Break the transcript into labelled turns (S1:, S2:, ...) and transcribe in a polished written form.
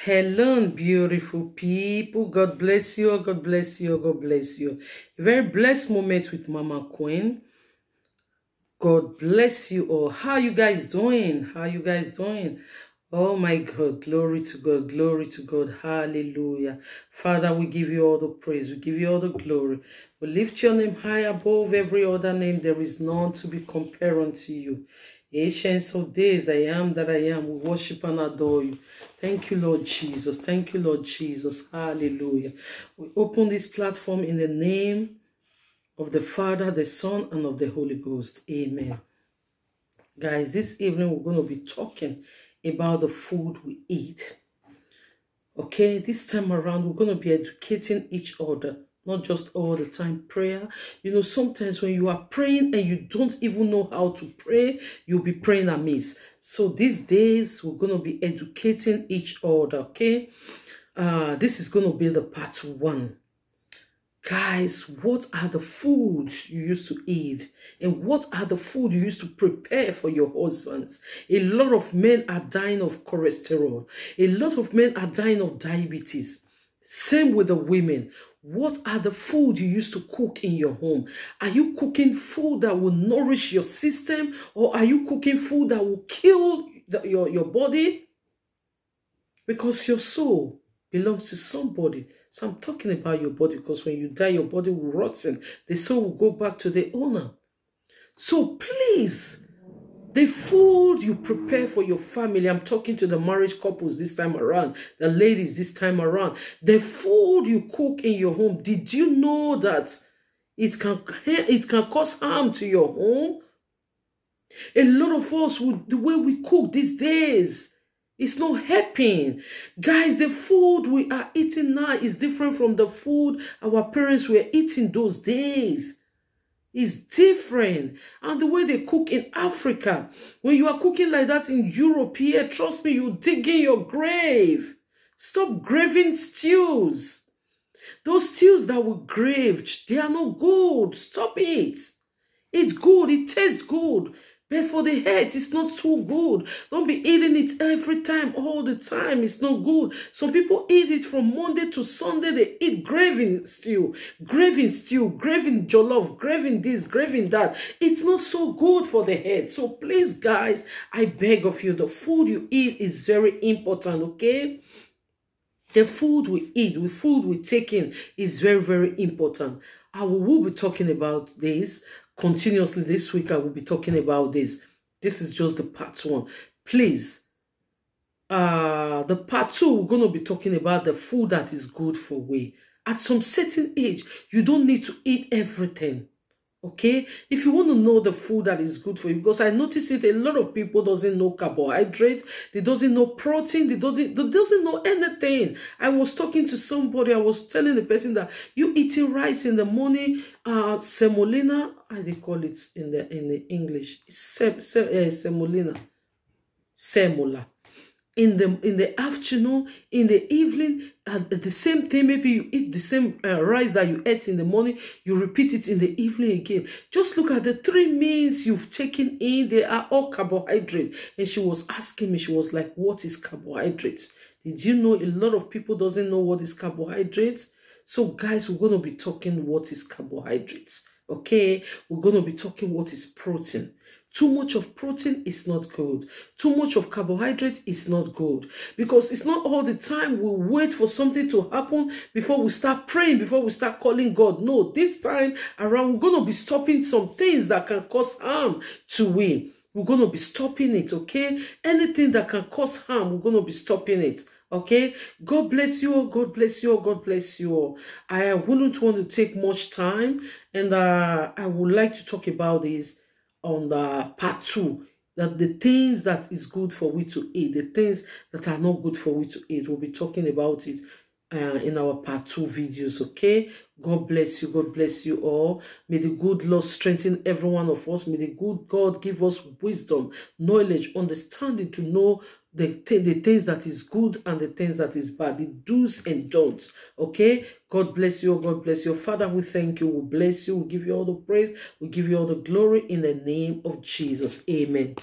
S1: Hello, beautiful people. God bless you. God bless you. God bless you. A very blessed moment with Mama Queen. God bless you all. How you guys doing? How you guys doing? Oh my God. Glory to God. Glory to God. Hallelujah. Father, we give you all the praise. We give you all the glory. We lift your name high above every other name. There is none to be compared unto you. Ancients of days, I am that I am. We worship and adore you. Thank you, Lord Jesus. Thank you, Lord Jesus. Hallelujah. We open this platform in the name of the Father, the Son, and of the Holy Ghost. Amen. Guys, this evening we're going to be talking about the food we eat. Okay, this time around we're going to be educating each other, not just all the time prayer. You know, sometimes when you are praying and you don't even know how to pray, you'll be praying amiss. So these days we're going to be educating each other. Okay, this is going to be the part 1. Guys, what are the foods you used to eat? And what are the food you used to prepare for your husbands? A lot of men are dying of cholesterol. A lot of men are dying of diabetes. Same with the women. What are the food you used to cook in your home? Are you cooking food that will nourish your system? Or are you cooking food that will kill your body? Because your soul belongs to somebody. So I'm talking about your body, because when you die, your body will rotten. The soul will go back to the owner. So please, the food you prepare for your family, I'm talking to the marriage couples this time around, the ladies this time around, the food you cook in your home, did you know that it can cause harm to your home? A lot of us, the way we cook these days, it's not helping. Guys, the food we are eating now is different from the food our parents were eating those days. It's different. And the way they cook in Africa, when you are cooking like that in Europe here, trust me, you dig in your grave. Stop graving stews. Those stews that were graved, they are not good. Stop it. It's good. It tastes good. But for the head, it's not too good. Don't be eating it every time, all the time. It's not good. Some people eat it from Monday to Sunday. They eat graving stew, graving jollof, graving this, graving that. It's not so good for the head. So please, guys, I beg of you, the food you eat is very important, okay? The food we eat, the food we take in is very, very important. I will be talking about this continuously this week. I will be talking about this. This is just the part 1. Please, the part 2, we're going to be talking about the food that is good for we. At some certain age, you don't need to eat everything. Okay, if you want to know the food that is good for you, because I notice it, a lot of people doesn't know carbohydrates, they doesn't know protein, they doesn't know anything. I was talking to somebody, I was telling the person that you eating rice in the morning, semolina, how they call it in the English, semolina, semola. In the afternoon, in the evening, at the same thing, maybe you eat the same rice that you ate in the morning, you repeat it in the evening again. Just look at the 3 meals you've taken in. They are all carbohydrates. And she was asking me, she was like, what is carbohydrates? Did you know a lot of people doesn't know what is carbohydrates? So guys, we're going to be talking what is carbohydrates. Okay, we're going to be talking what is protein. Too much of protein is not good. Too much of carbohydrate is not good. Because it's not all the time we wait for something to happen before we start praying, before we start calling God. No, this time around, we're going to be stopping some things that can cause harm to we. We're going to be stopping it, okay? Anything that can cause harm, we're going to be stopping it. Okay, God bless you all. God bless you all. God bless you all. I wouldn't want to take much time, and I would like to talk about this on the part 2, that the things that is good for we to eat, the things that are not good for we to eat. We'll be talking about it in our part 2 videos. Okay, God bless you. God bless you all. May the good Lord strengthen every one of us. May the good God give us wisdom, knowledge, understanding to know the things that is good and the things that is bad, the do's and don'ts. Okay, God bless you. God bless you. Father, we thank you. We bless you. We give you all the praise. We give you all the glory in the name of Jesus. Amen.